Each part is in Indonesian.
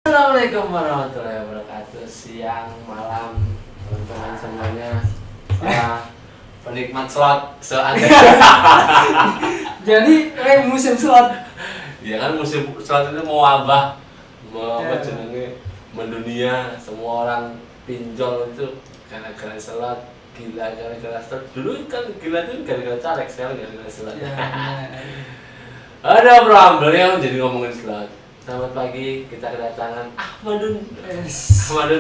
Assalamualaikum warahmatullahi wabarakatuh. Siang, malam, teman-teman semuanya. Saya penikmat slot seada. Jadi musim slot. Ya kan musim slot itu mau wabah, jenenge mendunia. Semua orang pinjol itu gara-gara slot, gila gara-gara slot. Dulu kan gila itu gara-gara caleg, sekarang gara-gara slot. Ya, Ada Bramble yang jadi ngomongin slot. Selamat pagi, kita kedatangan Ahmadun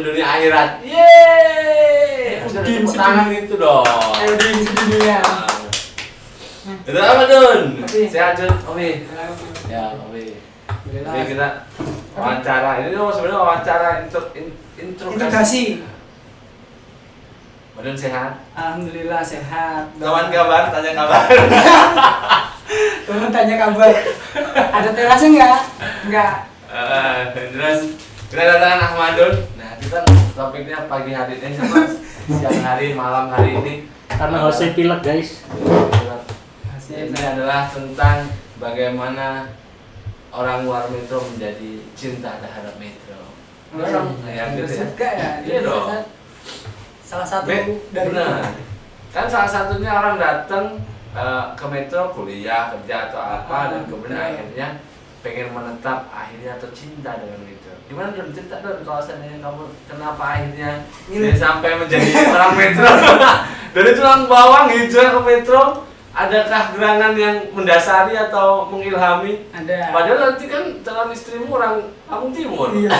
dunia akhirat. Yeay! Ada tepuk tangan itu dong. di dunia. Itu Ahmadun. Omi. Sehat Jun, Omi. Ya, Omi. Ini kita wawancara. Ini sebenarnya wawancara Integrasi. Madun sehat. Alhamdulillah sehat. Kawan kabar, tanya kabar. Teman tanya kabar. Ada terasnya enggak? Enggak. Terus kita datangkan Ahmadun. Nah, kita topiknya pagi hari ini sama siang hari, malam hari ini. Karena Jose pilek guys. Ini adalah tentang bagaimana orang luar metro menjadi cinta terhadap metro. Ya, juga ya. Iya dong. Salah satu dari benar. Kan salah satunya orang datang ke metro kuliah, kerja atau apa dan kemudian akhirnya pengen menetap akhirnya atau cinta dengan metro. Gimana Don, cerita Don kalau seandainya kamu kenapa akhirnya sampai menjadi orang metro? Dari tulang bawang hijrah ke metro, adakah gerangan yang mendasari atau mengilhami? Ada. Padahal nanti kan calon istrimu orang Lampung Timur. Iya.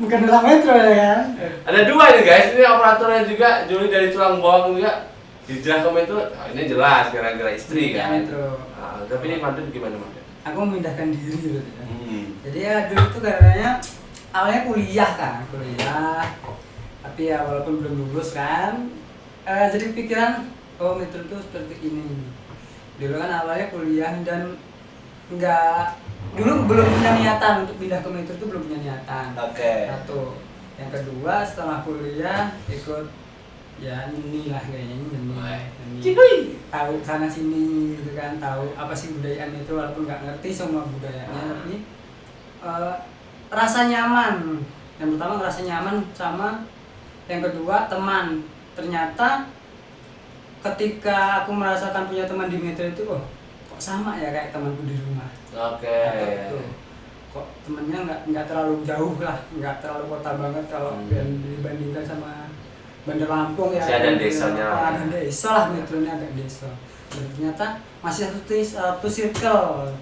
Bukan orang metro ya kan? Ada dua ini guys, ini operatornya juga Juli dari tulang bawang juga hijrah ke metro. Nah, ini jelas gara-gara istri Iya, kan. metro. Nah, tapi Madun gimana Madun? Aku memindahkan diri gitu ya. Jadi ya dulu tuh karena awalnya kuliah kan, tapi ya walaupun belum lulus kan, jadi pikiran oh metro itu seperti ini. Dulu kan awalnya kuliah dan dulu belum punya niatan untuk pindah ke metro, itu belum punya niatan. Oke. Satu. Yang kedua setelah kuliah ikut ya ini lah kayaknya ini. Tahu sana sini gitu kan, tahu apa sih budayaan itu walaupun nggak ngerti semua budayanya, tapi rasa nyaman. Yang pertama ngerasa nyaman sama yang kedua teman. Ternyata ketika aku merasakan punya teman di metro itu kok sama ya kayak temanku di rumah. Oke. Kok temennya nggak terlalu jauh lah, nggak terlalu kota banget kalau dibandingkan sama Bandar Lampung ya. Ada desanya. Ada desa lah, metronya agak desa. Dan ternyata masih satu circle,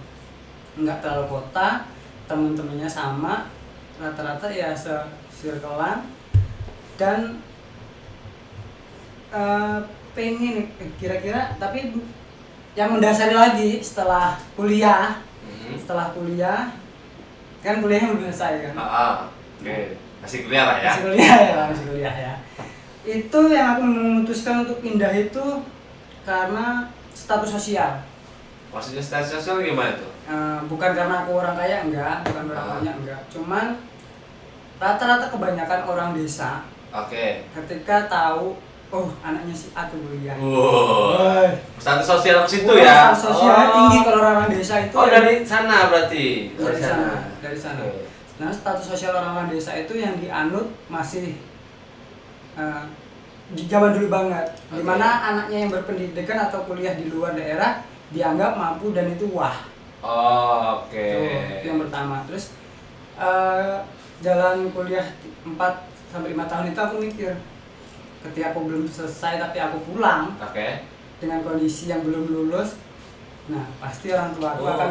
nggak terlalu kota, temen-temennya sama, rata-rata ya se-circlean dan pengen kira-kira, tapi yang mendasari lagi setelah kuliah, kan kuliahnya belum selesai kan? Oke. Masih kuliah lah ya. Masih kuliah ya. Itu yang aku memutuskan untuk pindah itu karena status sosial. Maksudnya status sosial gimana tuh? Bukan karena aku orang kaya, bukan orang kaya, enggak. Cuman rata-rata kebanyakan orang desa. Oke. Ketika tahu, oh anaknya si A tuh kuliah. Wow. Status sosial ke situ ya. Status sosial tinggi kalau orang desa itu. Oh, dari sana berarti. Dari sana. Okay. Nah, status sosial orang desa itu yang dianut masih di zaman dulu banget, dimana anaknya yang berpendidikan atau kuliah di luar daerah dianggap mampu dan itu wah. Oke. Itu yang pertama. Terus jalan kuliah 4 sampai 5 tahun itu aku mikir, ketika aku belum selesai tapi aku pulang dengan kondisi yang belum lulus, nah pasti orang tua aku akan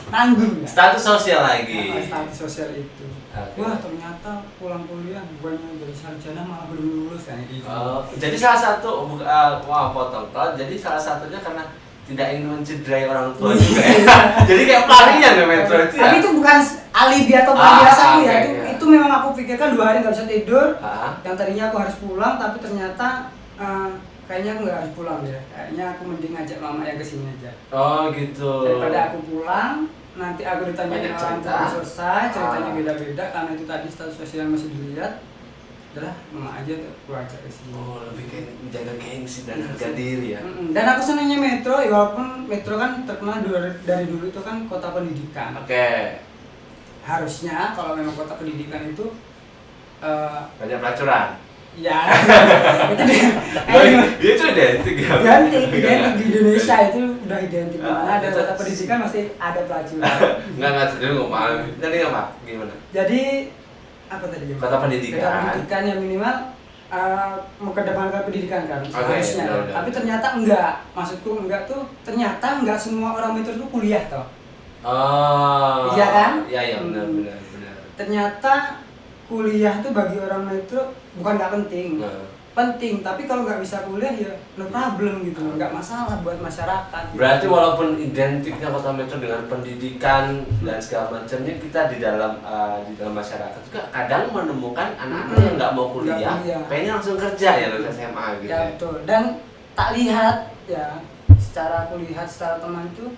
menanggung ya. Status sosial lagi. Status sosial itu. Wah ternyata pulang kuliah bukannya jadi sarjana malah belum lulus kan gitu. Jadi salah satu potong. Jadi salah satunya karena tidak ingin mencederai orang tua juga ya. Jadi kayak pelarian ya metro itu ya. Tapi itu bukan alibi atau biasaku ya. Itu memang aku pikirkan 2 hari nggak bisa tidur. Yang tadinya aku harus pulang tapi ternyata kayaknya aku nggak harus pulang ya. Kayaknya aku mending ngajak mama yang kesini aja. Oh gitu. Daripada aku pulang, nanti aku ditanyain orang tua selesai, ceritanya beda-beda karena itu tadi status sosial masih dilihat. Udahlah, mama aja tuh aku ajak kesini. Oh, lebih kayak menjaga gengsi dan harga diri ya. Dan aku senangnya metro, ya walaupun metro kan terkenal dari dulu itu kan kota pendidikan. Oke. harusnya kalau memang kota pendidikan itu banyak pelacuran. ya Dia itu identik ya. identik di Indonesia itu udah identik, dimana ada kota pendidikan masih ada pelacuran. Enggak jadi ngomong. Tadi nggak Pak? Gimana? Jadi apa tadi? Kota pendidikan. Kota pendidikan yang minimal mengedepankan pendidikan kan harusnya. Benar. Tapi ternyata enggak. Maksudku enggak tuh ternyata enggak semua orang Metro tuh kuliah toh. Oh. Iya kan? Iya benar. Ternyata kuliah tuh bagi orang Metro bukan nggak penting. Penting, tapi kalau nggak bisa kuliah ya no problem gitu, nggak masalah buat masyarakat gitu. Berarti walaupun identiknya kota Metro dengan pendidikan dan segala macamnya, kita di dalam masyarakat juga kadang menemukan anak-anak yang nggak mau kuliah, pengen langsung kerja ya lulus SMA gitu. Ya betul. Dan tak lihat ya secara aku lihat secara teman itu,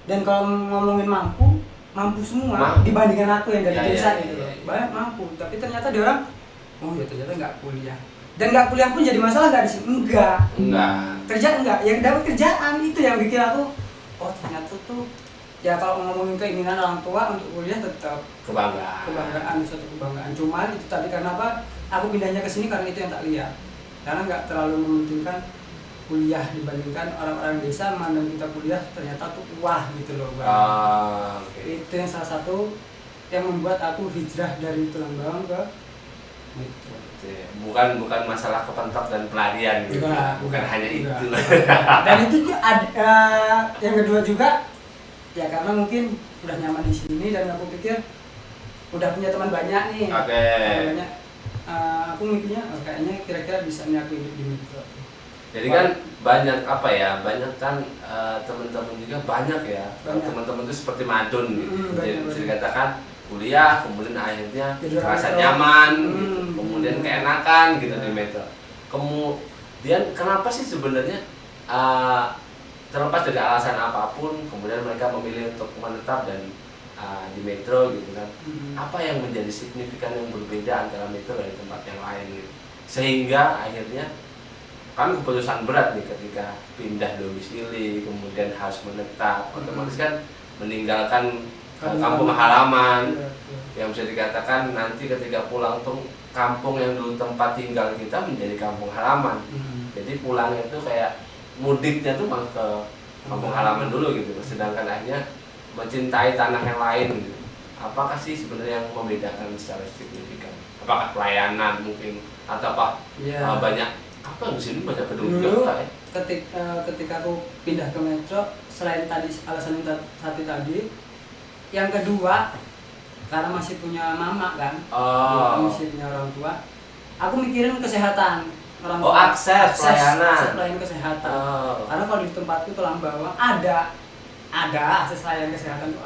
dan kalau ngomongin mampu semua dibandingkan aku yang dari desa gitu. Banyak mampu, tapi ternyata dia orang ternyata nggak kuliah. Dan nggak kuliah pun jadi masalah nggak di sini? Enggak. Kerja enggak, yang dapat kerjaan itu yang bikin aku ternyata tuh ya kalau ngomongin keinginan orang tua untuk kuliah tetap kebanggaan, suatu kebanggaan. Cuman itu tadi karena apa? Aku pindahnya ke sini karena itu yang tak lihat. Karena nggak terlalu mementingkan kuliah dibandingkan orang-orang desa mandang kita kuliah ternyata tuh wah gitu loh Bang. Itu yang salah satu yang membuat aku hijrah dari Tulang Bawang ke Metro. Bukan masalah kepentok dan pelarian gitu. Bukan hanya itu. Dan itu juga yang kedua juga ya karena mungkin udah nyaman di sini dan aku pikir udah punya teman banyak nih. Banyak. Aku mikirnya kayaknya kira-kira bisa nih aku hidup di Metro. Jadi kan banyak kan teman-teman juga banyak ya. Teman-teman itu seperti madun gitu. Jadi bisa dikatakan kuliah, kemudian akhirnya merasa nyaman, gitu. Kemudian keenakan gitu di Metro. Kemudian kenapa sih sebenarnya terlepas dari alasan apapun, kemudian mereka memilih untuk menetap dan di Metro gitu kan? Apa yang menjadi signifikan yang berbeda antara Metro dari tempat yang lain gitu? Sehingga akhirnya kan keputusan berat nih ketika pindah domisili, kemudian harus menetap, otomatis kan meninggalkan kampung halaman yang bisa dikatakan nanti ketika pulang tuh kampung yang dulu tempat tinggal kita menjadi kampung halaman. Jadi pulangnya itu kayak mudiknya tuh malah ke kampung halaman dulu gitu. Sedangkan akhirnya mencintai tanah yang lain gitu. Apakah sih sebenarnya yang membedakan secara signifikan? Apakah pelayanan mungkin atau apa banyak apa di sini banyak gedung juga ya? Ketika aku pindah ke Metro, selain tadi alasan yang tadi, yang kedua karena masih punya mama kan, masih punya orang tua, aku mikirin kesehatan orang tua. Akses pelayanan kesehatan. Karena kalau di tempatku Tulang Bawang ada akses layanan kesehatan tuh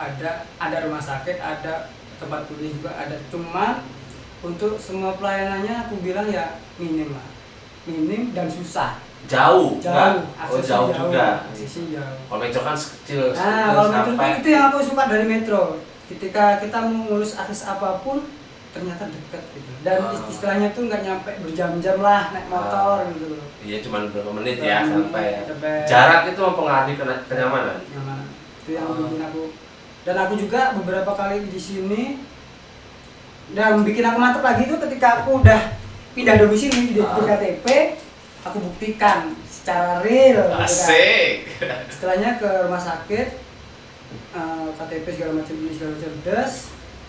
ada rumah sakit, ada tempat kuliah juga ada. Cuman untuk semua pelayanannya aku bilang ya minim dan susah. Jauh jauh juga. Aksesnya jauh. Kalau Metro kan kecil. Kalau Metro itu yang aku suka dari Metro. Ketika kita mau ngurus akses apapun ternyata dekat gitu. Dan istilahnya tuh nggak nyampe berjam-jam lah naik motor gitu loh. Iya, cuma beberapa menit ya sampai. Jarak itu mempengaruhi kenyamanan. Itu yang bikin aku. Dan aku juga beberapa kali di sini dan bikin aku mantep lagi itu ketika aku udah pindah domisili di KTP, aku buktikan secara real. Asik. Istilahnya ke rumah sakit, KTP segala macam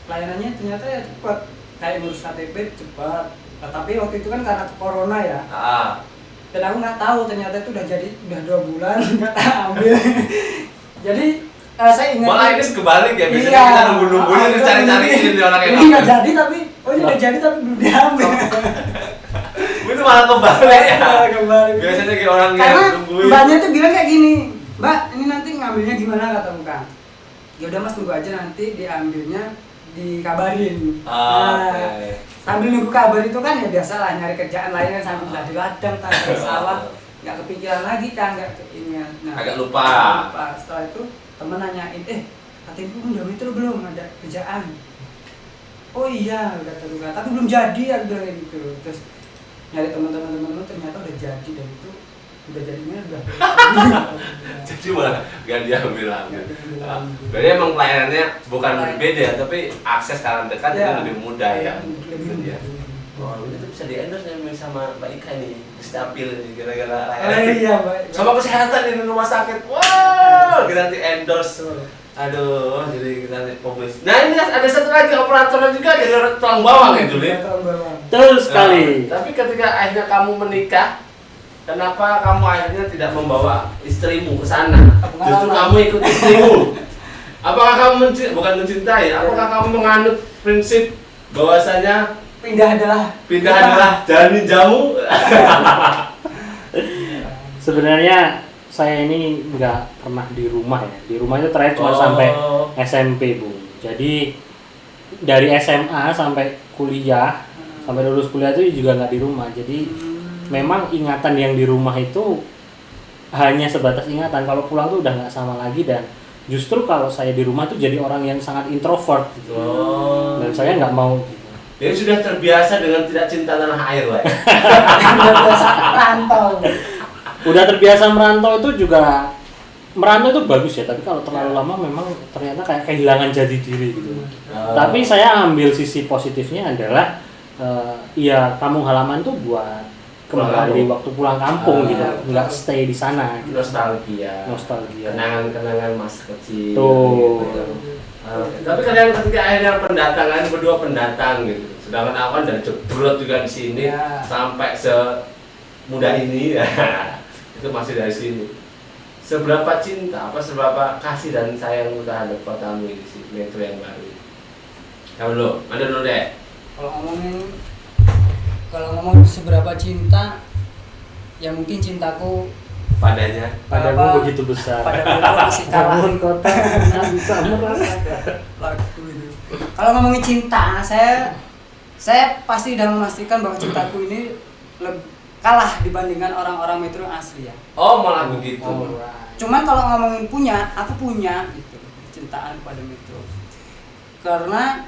pelayanannya ternyata ya cepat. Kayak ngurus KTP cepat. Nah, tapi waktu itu kan karena corona ya. Dan aku nggak tahu ternyata itu udah 2 bulan nggak ambil. Jadi saya ingat. Malah ini kebalik ya, biasanya kita nunggu-nungguin cari-cariin di orang yang ini nggak jadi tapi ini udah jadi tapi belum diambil. Itu malah kebalik ya. Kebalik. Biasanya kayak orang yang nungguin. Mbaknya tuh bilang kayak gini, Mbak ini nanti ngambilnya gimana kata bukan? Ya udah Mas tunggu aja nanti diambilnya dikabarin. Sambil nunggu kabar itu kan ya biasalah nyari kerjaan lain kan sambil di ladang tadi sawah, nggak kepikiran lagi kan nggak keinget. Agak lupa. Setelah itu temen nanyain, katanya udah Metro belum ada kerjaan? Oh iya kata Luka, tapi belum jadi aku bilang kayak gitu. Terus nyari teman-teman ternyata udah jadi dan itu udah jadinya udah. Jadi malah gak diambil. Berarti emang pelayanannya bukan berbeda, tapi akses karena dekat itu lebih mudah ya. Lebih. Oh, itu bisa di-endorse sama Mbak Ika nih, Stabil nih, gara-gara Iya, Mbak. sama kesehatan di rumah sakit. Wow, kita nanti endorse. Aduh, jadi kita nanti fokus. Nah ini ada satu lagi operatornya juga jadi tulang bawang ya dulu ya. Betul sekali. Tapi ketika akhirnya kamu menikah, kenapa kamu akhirnya tidak membawa istrimu ke sana? Justru kamu ikut istrimu. Apakah kamu bukan mencintai? Apakah kamu menganut prinsip bahwasanya pindah adalah janin jamu? Sebenarnya saya ini nggak pernah di rumah ya. Di rumah itu terakhir cuma sampai SMP, Bu. Jadi dari SMA sampai kuliah, sampai lulus kuliah itu juga nggak di rumah. Jadi memang ingatan yang di rumah itu hanya sebatas ingatan. Kalau pulang tuh udah nggak sama lagi, dan justru kalau saya di rumah tuh jadi orang yang sangat introvert gitu. Dan saya nggak mau gitu. Jadi sudah terbiasa dengan tidak cinta tanah air, Pak. rantau. Udah terbiasa merantau itu juga, merantau itu bagus ya, tapi kalau terlalu lama memang ternyata kayak kehilangan jati diri gitu. Tapi saya ambil sisi positifnya adalah ya kampung halaman tuh buat kembali waktu pulang kampung gitu, nggak stay di sana gitu. Nostalgia, kenangan-kenangan masa kecil gitu. Tapi kalian ketika akhirnya pendatangan, berdua pendatang gitu, sedangkan awan dan jebrot juga di sini sampai semudah ini itu masih dari sini. Seberapa cinta, seberapa kasih dan sayang terhadap kotamu ini sih, Metro yang baru? Kamu dulu, mana dulu deh? Kalau ngomong seberapa cinta, ya mungkin cintaku Padanya begitu besar. Padamu masih kalah. Namun kota nggak bisa merasakan. Lagu itu. Kalau ngomongin cinta, saya pasti udah memastikan bahwa cintaku ini kalah dibandingkan orang-orang Metro yang asli ya. Oh, malah begitu. Cuman kalau ngomongin punya, aku punya gitu cintaan kepada Metro. Karena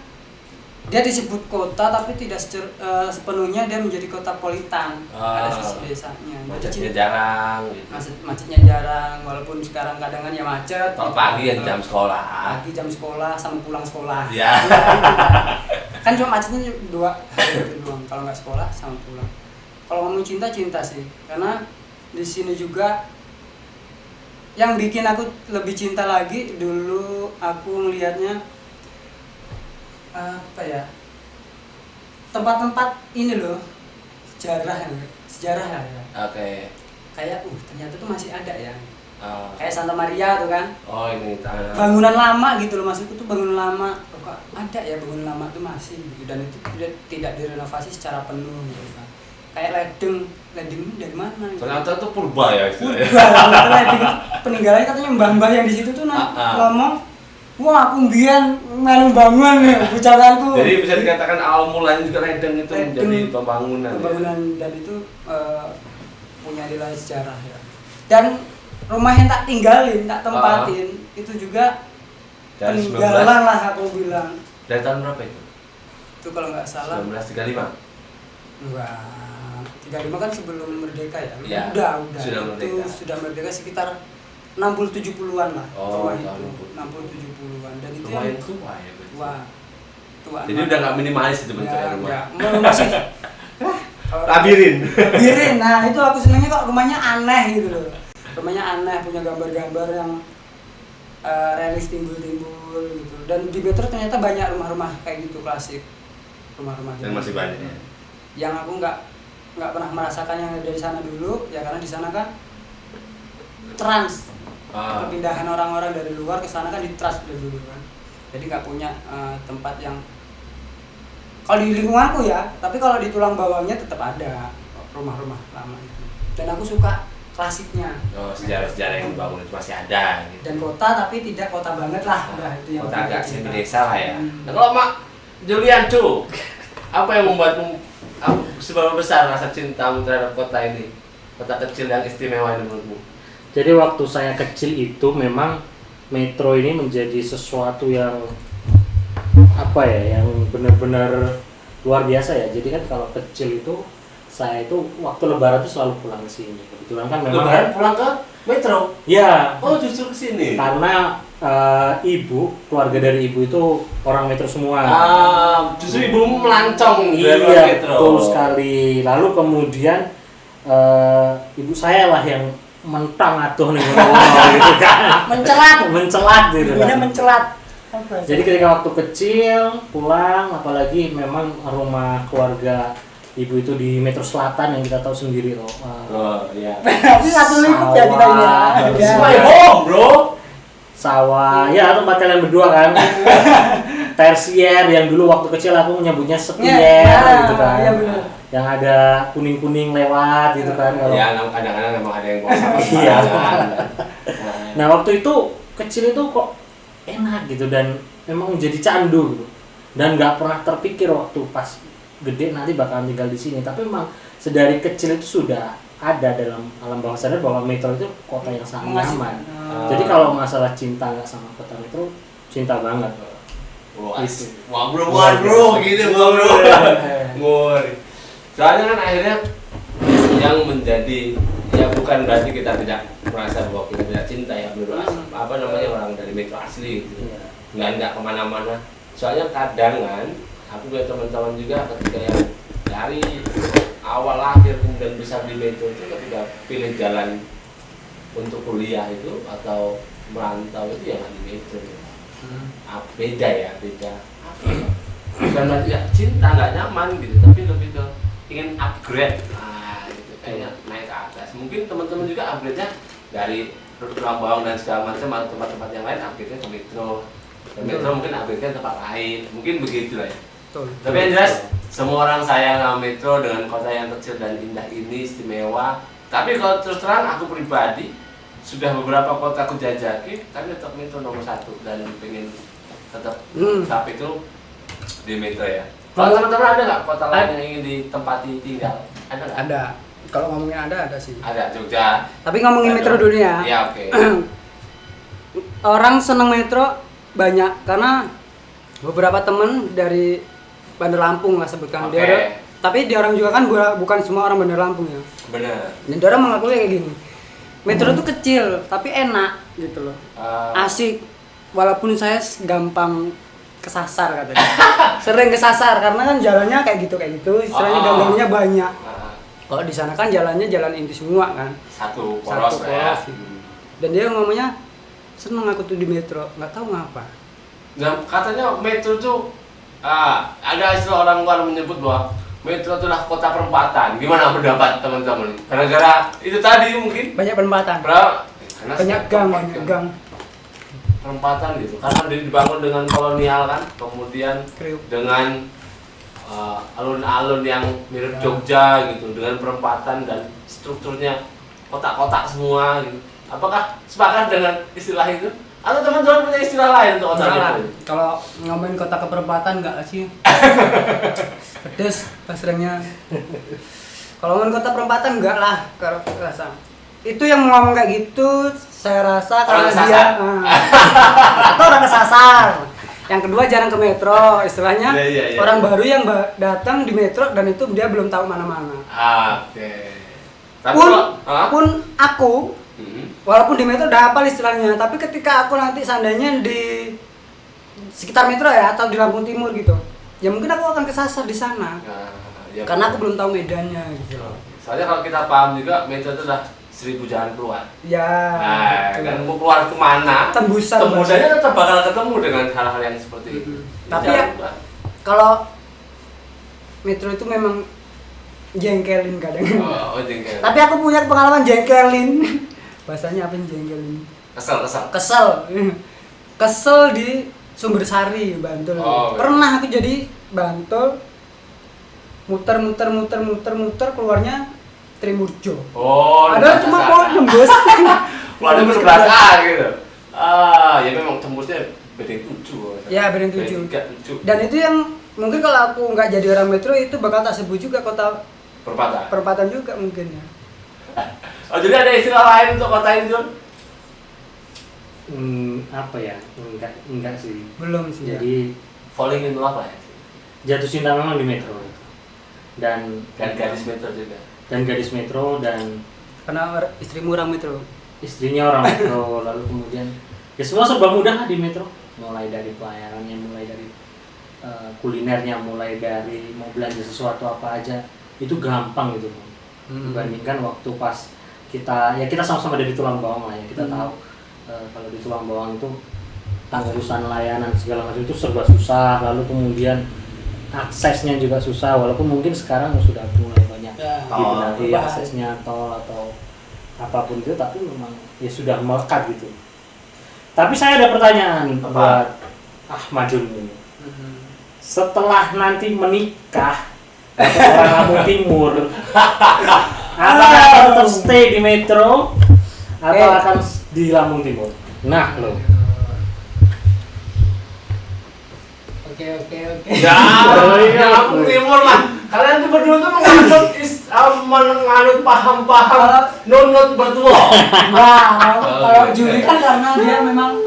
dia disebut kota tapi tidak sepenuhnya dia menjadi kota politan. Ada sisi desanya. Macetnya jarang gitu. Macetnya jarang, walaupun sekarang kadang ya macet. Kalau pagi ya jam sekolah. Pagi jam sekolah sama pulang sekolah. Iya. Kan cuma macetnya 2 hari itu doang. Kalau nggak sekolah sama pulang. Kalau ngomong cinta sih, karena di sini juga yang bikin aku lebih cinta lagi dulu aku melihatnya tempat-tempat ini loh sejarah ya. Oke. Kayak ternyata tuh masih ada ya. Kayak Santa Maria tuh kan. Oh ini bangunan lama gitu loh, maksudku tuh bangunan lama. Kok ada ya bangunan lama tuh masih gitu, dan itu tidak direnovasi secara penuh gitu kan. Kayak ledeng ini dari mana gitu. Ternyata tuh purba ya istilahnya. Ledeng peninggalannya katanya mbah-mbah yang di situ tuh ngomong, wah aku mbiyen melu bangun ya bicaranya. Jadi bisa dikatakan awal mulanya juga ledeng itu menjadi pembangunan. Dan itu punya nilai sejarah ya. Dan rumah yang tak tinggalin, tak tempatin itu juga peninggalan lah aku bilang. Dari tahun berapa itu? Itu kalau nggak salah 1935. Enggak. 35 kan sebelum merdeka ya. Ya, udah. Sudah merdeka. Itu sudah merdeka sekitar 60-70-an lah. Oh, itu 60-70-an. Dan itu lumayan tua ya. Tua. Jadi udah nggak minimalis itu bentuknya rumah. Ya, masih labirin. Nah, itu aku senangnya kok rumahnya aneh gitu loh. Rumahnya aneh, punya gambar-gambar yang realis timbul-timbul gitu. Dan di Metro ternyata banyak rumah-rumah kayak gitu klasik. Rumah-rumah Dan masih banyak. Yang aku nggak pernah merasakan yang dari sana dulu ya, karena di sana kan perpindahan orang-orang dari luar ke sana kan di-trans dulu kan, jadi nggak punya tempat yang kalau di lingkunganku ya, tapi kalau di tulang bawahnya tetap ada rumah-rumah lama itu, dan aku suka klasiknya. Sejarah yang dibangun itu masih ada gitu. Dan kota tapi tidak kota banget lah, itu yang kota agak semi desa lah ya. Nah kalau Mak Julian tuh, apa yang membuatmu seberapa besar rasa cintamu terhadap kota ini, kota kecil yang istimewa ini menurutmu? Jadi waktu saya kecil itu memang Metro ini menjadi sesuatu yang yang benar-benar luar biasa ya. Jadi kan kalau kecil itu saya itu waktu lebaran tuh selalu pulang ke sini. Kebetulan kan memang Lebaran pulang ke Metro. ya, Oh, justru ke sini. karena keluarga dari ibu itu orang Metro semua. Justru ibumu melancong dari Iya, Metro. betul sekali. Lalu kemudian ibu saya lah yang mentang atuh nih gitu kan. mencelat gitu Ibunya kan. mencelat. Jadi ketika waktu kecil pulang, apalagi memang rumah keluarga ibu itu di Metro Selatan yang kita tahu sendiri loh. Iya. Tapi satu lingkup ya kita ini ya. It's my home, bro. Sawah, ya tempat kalian berdua kan. Tersier yang dulu waktu kecil aku menyebutnya sepier gitu kan. Iya benar. Yang ada kuning-kuning lewat gitu kan kalau. Ya, kadang-kadang memang ada yang bosan. Iya. Nah, waktu itu kecil itu kok enak gitu dan memang jadi candu gitu. Dan nggak pernah terpikir waktu pas gede nanti bakalan tinggal di sini. Tapi memang sedari kecil itu sudah ada dalam alam bawah sadar bahwa Metro itu kota yang sangat nyaman. Jadi kalau masalah cinta nggak sama kota Metro, cinta banget. Wah bro, gitu bro. Ngori. Soalnya kan akhirnya yang menjadi ya bukan berarti kita tidak merasa bahwa kita tidak cinta ya menurut apa namanya orang dari Metro asli gitu. Nggak kemana-mana. Soalnya kadang kan aku punya teman-teman juga ketika yang dari awal akhir kemudian bisa di Metro itu ketika pilih jalan untuk kuliah itu atau merantau itu ya nggak di Metro. Beda ya, beda. Bukan berarti ya cinta nggak nyaman gitu, tapi lebih ke ingin upgrade, gitu kayaknya naik ke atas. Mungkin teman-teman juga upgrade-nya dari Tulang Bawang dan segala macam atau tempat-tempat yang lain upgrade-nya ke Metro. Dan Metro mungkin upgrade-nya ke tempat lain, mungkin begitu lah ya. Tapi yang jelas semua orang sayang sama Metro dengan kota yang kecil dan indah ini istimewa. Tapi kalau terus terang aku pribadi sudah beberapa kota aku jajaki, tapi tetap Metro nomor 1 dan pengen tetap itu di Metro ya. Kalau teman-teman ada nggak kota lain yang ingin ditempati tinggal? Ada nggak? Ada. Kalau ngomongin ada sih. Ada Jogja. Tapi ngomongin Metro dulu ya. Iya oke. Orang seneng Metro banyak karena beberapa temen dari Bandar Lampung lah sebutkan dia. Tapi dia orang juga kan bukan semua orang Bandar Lampung ya. Bener. Dan dia orang mengakui kayak gini. Metro tuh kecil tapi enak gitu loh. Asik. Walaupun saya gampang kesasar katanya. Sering kesasar karena kan jalannya kayak gitu istilahnya gang-gangnya banyak. Kalau di sana kan jalannya jalan inti semua kan. Satu poros ya. Gitu. Dan dia ngomongnya seneng aku tuh di Metro, nggak tahu ngapa. Nah, katanya Metro tuh ada istilah orang luar menyebut bahwa Metro itulah kota perempatan. Gimana pendapat teman-teman? Gara-gara itu tadi mungkin Banyak perempatan. Banyak gang. Perempatan gitu. Karena dibangun dengan kolonial kan, kemudian dengan alun-alun yang mirip Jogja gitu, dengan perempatan dan strukturnya kotak-kotak semua gitu. Apakah sepakat dengan istilah itu? Atau teman-teman punya istilah lain untuk kota itu? Kalau ngomongin kota keperempatan enggak sih? Pedes pasrengnya. Kalau ngomongin kota perempatan enggak lah, kalau rasa. Itu yang ngomong kayak gitu, saya rasa karena dia atau orang kesasar. Yang kedua jarang ke Metro, istilahnya orang baru yang datang di Metro dan itu dia belum tahu mana-mana. Oke. Pun aku walaupun di Metro udah hafal istilahnya, tapi ketika aku nanti seandainya di sekitar Metro ya atau di Lampung Timur gitu, ya mungkin aku akan kesasar di sana. Karena aku belum tahu medannya gitu. Soalnya kalau kita paham juga Metro itu udah 1000 jalan keluar. Ya. Kan mau keluar kemana? Tembusannya tetap bakal ketemu dengan hal-hal yang seperti itu. Tapi ya, kalau Metro itu memang jengkelin kadang. Jengkelin. Tapi aku punya pengalaman jengkelin. Bahasanya apa yang jengkelin? Kesel di Sumbersari, Bantul. Pernah aku jadi Bantul muter keluarnya Trimurjo. Ada cuma pohon tembus. Keluar tembus ke belakang gitu. Ya memang tembusnya bedeng 7. Ya, bedeng 7. Dan itu yang mungkin kalau aku nggak jadi orang Metro itu bakal tak sebut juga kota perempatan juga mungkin ya. Jadi ada istilah lain untuk kota ini, John? Apa ya? Enggak sih. Belum sih. Jadi falling in love lah ya. Jatuh cinta memang di Metro. dan gadis metro juga. Dan gadis metro dan Karena istrimu orang metro. istrinya orang metro. Lalu kemudian ya semua serba mudah lah di metro, mulai dari pelayanannya, mulai dari kulinernya, mulai dari mau belanja sesuatu apa aja itu gampang gitu dibandingkan waktu pas kita sama-sama dari Tulang Bawang lah ya, kita tahu kalau di Tulang Bawang itu urusan layanan segala macam itu serba susah, lalu kemudian aksesnya juga susah, walaupun mungkin sekarang sudah mulai banyak dibenahi aksesnya tol atau apapun itu, tapi memang ya sudah melekat gitu. Tapi saya ada pertanyaan buat Ahmadun ini. Setelah nanti menikah atau orang Lampung Timur, apakah akan tetap stay di metro atau akan di Lampung Timur? Nah lo. Oke. Ya, Lampung Timur lah. Kalian tuh berdua tuh menganut paham-paham nunut bertua. Nah, kalau Juli kan karena dia memang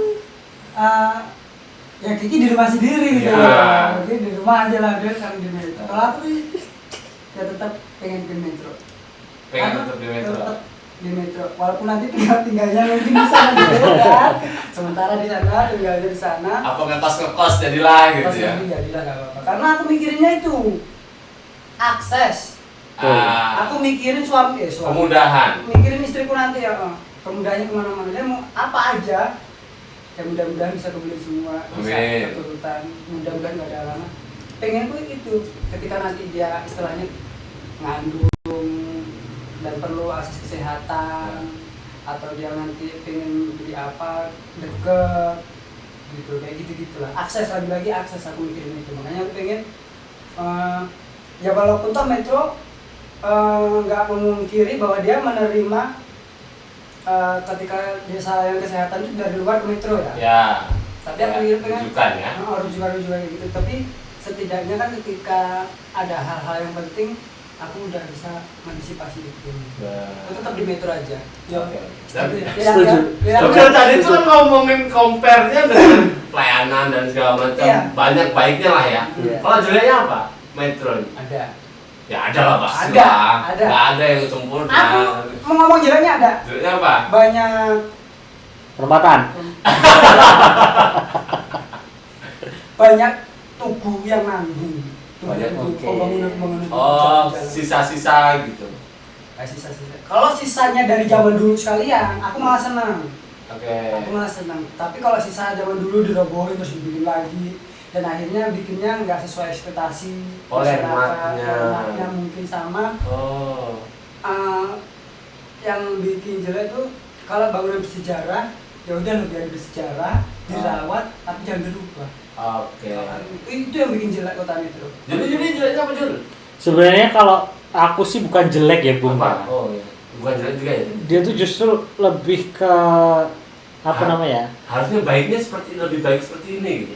ya Kiki di rumah sendiri gitu. Jadi di rumah aja lah, dia kan di metro. Kalau aku tuh ya tetap pengen ke metro. Tetap di metro. Walaupun nanti tinggalnya mungkin di sana gitu kan. Sementara di sana tinggalnya di sana. Apa ngekos jadilah gitu ya. Jadilah enggak apa-apa. Karena aku mikirinnya itu akses. Aku mikirin suami. Kemudahan. Mikirin istriku nanti ya. Kemudahannya kemana-mana. Dia mau apa aja. Ya mudah-mudahan bisa kebeli semua, bisa keturutan, mudah-mudahan nggak ada halangan. Pengenku itu ketika nanti dia istilahnya ngandung dan perlu akses kesehatan, atau dia nanti pengen beli apa deket gitu, kayak gitu-gitulah. Akses, lagi-lagi akses aku mikirin itu. Makanya aku pengen ya walaupun toh metro nggak memungkiri bahwa dia menerima ketika desa yang kesehatan itu dari luar ke metro ya. Ya. Tapi aku mikir pengen rujukan ya. Rujukan gitu. Tapi setidaknya kan ketika ada hal-hal yang penting, aku udah bisa mengantisipasi itu. Aku tetap di metro aja. Oke. Setuju. Tapi tadi itu kan ngomongin compare-nya dengan pelayanan dan segala macam. Banyak baiknya lah ya. Kalau jeleknya apa? Metro. Ada. Ya ada lah pasti ada. lah. Nggak ada yang sempurna. Aku mau ngomong jeleknya ada. Jeleknya apa? Banyak perempatan. Banyak tugu yang nanggung. Banyak pembangunan. Sisa-sisa gitu. Kayak sisa-sisa. Kalau sisanya dari zaman dulu sekalian, aku malah senang. Oke. Aku malah senang. Tapi kalau sisa zaman dulu dirobohin terus dibikin lagi, dan akhirnya bikinnya nggak sesuai ekspektasi masyarakat mungkin sama. Yang bikin jelek tuh kalau bangunan bersejarah, ya udah lo biar bersejarah, dirawat, tapi jangan dirubah. Oke. Itu yang bikin jelek kota Metro. Jadi jeleknya apa Jul? Sebenarnya kalau aku sih bukan jelek ya Bung. Oh iya. Bukan jelek juga ya? Dia tuh justru lebih ke apa namanya? Harusnya baiknya lebih baik seperti ini gitu.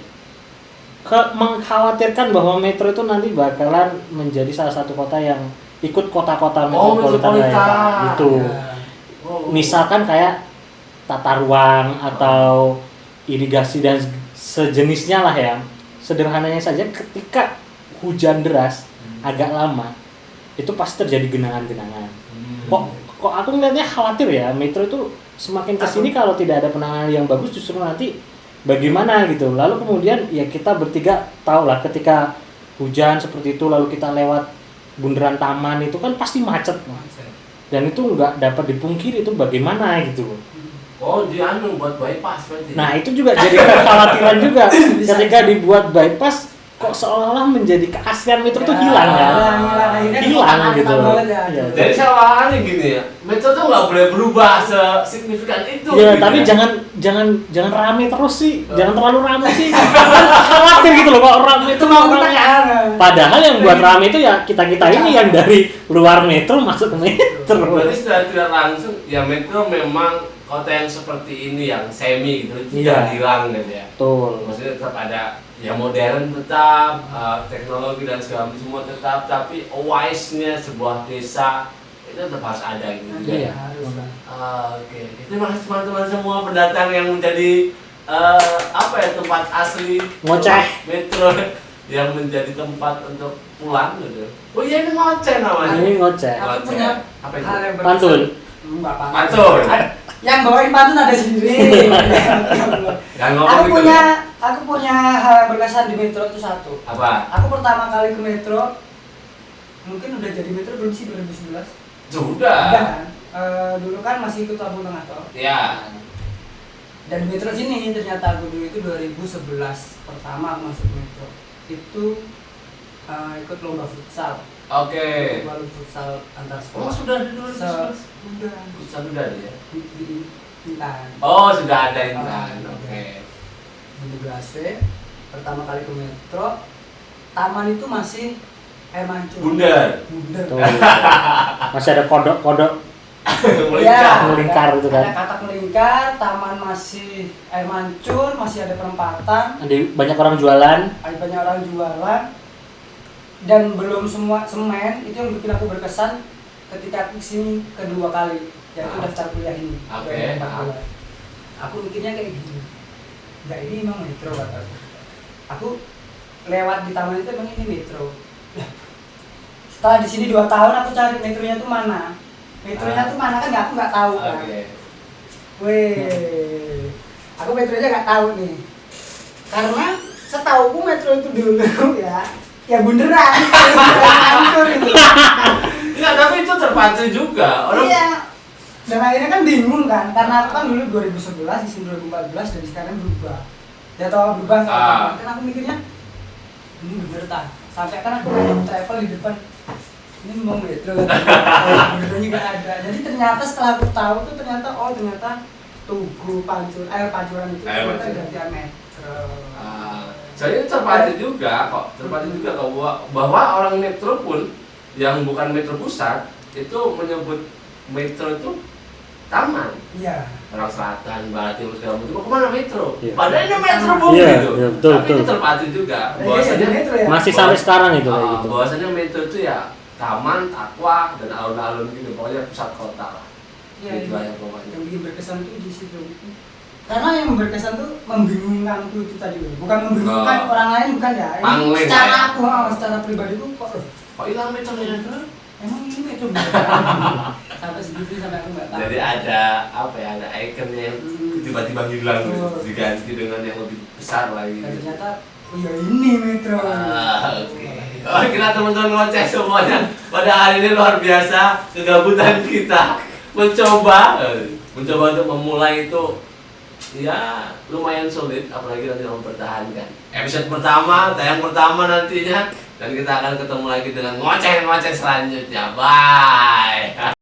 Mengkhawatirkan bahwa metro itu nanti bakalan menjadi salah satu kota yang ikut kota-kota metropolitan itu. Misalkan kayak tata ruang atau irigasi dan sejenisnya lah ya. Sederhananya saja ketika hujan deras agak lama itu pasti terjadi genangan-genangan. Kok aku ngeliatnya khawatir ya, metro itu semakin kesini kalau tidak ada penanganan yang bagus justru nanti bagaimana gitu. Lalu kemudian ya kita bertiga tahu lah ketika hujan seperti itu lalu kita lewat bundaran taman itu kan pasti macet. Dan itu nggak dapat dipungkiri itu bagaimana gitu. Oh, buat bypass berarti. Nah, itu juga jadi kekhawatiran juga ketika dibuat bypass kok seolah-olah menjadi keaslian metro tuh hilang ya. Hilang gitu. Jadi salahannya gini ya. Metro tuh nggak boleh berubah sesignifikan itu. Ya, gitu tapi ya. jangan rame terus sih. Jangan terlalu rame sih. Khawatir gitu loh kok rame itu rame. Padahal yang buat rame itu ya kita-kita ini yang dari luar metro masuk ke metro. Berarti secara tidak langsung ya metro memang kota yang seperti ini yang semi gitu tidak hilang gitu ya. Betul. Maksudnya tetap ada ya modern tetap, teknologi dan segala macam semua tetap, tapi wise-nya sebuah desa itu tetap harus ada gitu. Iya. Oke. Terima kasih teman-teman semua pendatang yang menjadi tempat asli ngoceh metro yang menjadi tempat untuk pulang gitu. Oh iya ini ngoceh namanya. Ini ngoceh. Aku punya Apa itu? hal yang Pantun. Enggak pantun. Pantun. Yang bawain pantun ada sendiri. Yang ngomong aku gitu. punya hal yang berkesan di metro itu satu. Apa? Aku pertama kali ke metro, mungkin udah jadi metro belum sih 2011? Sudah. Udah kan? Dulu kan masih ikut lampu tengah toh. Ya. Dan di metro sini ternyata aku dulu itu 2011 pertama aku masuk metro. Itu ikut lomba futsal. Oke. Lomba futsal antar Oh sekolah. sudah di dulu. Udah. Sudah ada ya. Di Intan. Oh sudah ada Intan. Oke. 17 pertama kali ke metro, taman itu masih air mancur. Bundar. Bundar. Tuh. Masih ada kodok-kodok Melingkar. melingkar itu kan. Ada katak melingkar, taman masih air mancur, masih ada perempatan, Ada banyak orang jualan. ada banyak orang jualan, dan belum semua semen. Itu yang bikin aku berkesan ketika aku kesini kedua kali, yaitu daftar kuliah ini. Oke. 2014. Aku mikirnya kayak gini, enggak ini emang metro kataku. Aku lewat di taman itu emang ini metro. Lah, setelah di sini 2 tahun aku cari metronya tuh mana. Metronya tuh mana kan aku nggak tahu kan. Oke. Weh, aku metronya nggak tahu nih. Karena setauku metro itu dulu ya bunderan. Hancur gitu. Enggak, tapi itu terpacu juga. Orang Iya. Dan akhirnya kan bingung kan, karena aku kan dulu 2011, di sini 2014 dan sekarang berubah. Ya tau berubah kan aku mikirnya ini bener tak. Sampai kan aku travel di depan. Ini mau metro kan. Benernya nggak ada. Jadi ternyata setelah aku tahu tuh ternyata Tugu air pancuran itu Air ternyata pancuran. gantian metro. saya terpacu juga kok bahwa orang metro pun yang bukan metro pusat itu menyebut metro itu taman. Iya. Orang selatan, barat, timur segala macam. Mau kemana metro? Iya. Padahal ini metro bung Iya, gitu. iya, betul, Tapi itu betul. terpacu juga. Iya, Bahwasanya metro ya. Masih sampai sekarang itu kayak gitu. bahwasanya metro itu ya taman, aqua dan alun-alun gitu. Pokoknya pusat kota lah. Iya, Gitu iya. aja pokoknya. Yang bikin berkesan tuh di situ. Karena yang berkesan tuh membingungkanku itu tadi loh. Bukan membingungkan Oh. orang lain bukan ya. Ini Pangling secara lah ya. aku, secara pribadi tuh kok Kok hilang metronya? emang ini metro sampai segitu sampai aku nggak tahu. Jadi ada apa ya? Ada ikonnya yang tiba-tiba hilang gitu. Betul. Diganti dengan yang lebih besar lagi. Dan ternyata oh ya ini metro. Oke. Oh, kira teman-teman ngoceh semuanya. Pada hari ini luar biasa kegabutan kita mencoba untuk memulai itu ya lumayan sulit, apalagi nanti mempertahankan. Episode pertama, tayang pertama nantinya, dan kita akan ketemu lagi dengan ngoceh-ngoceh selanjutnya. Bye.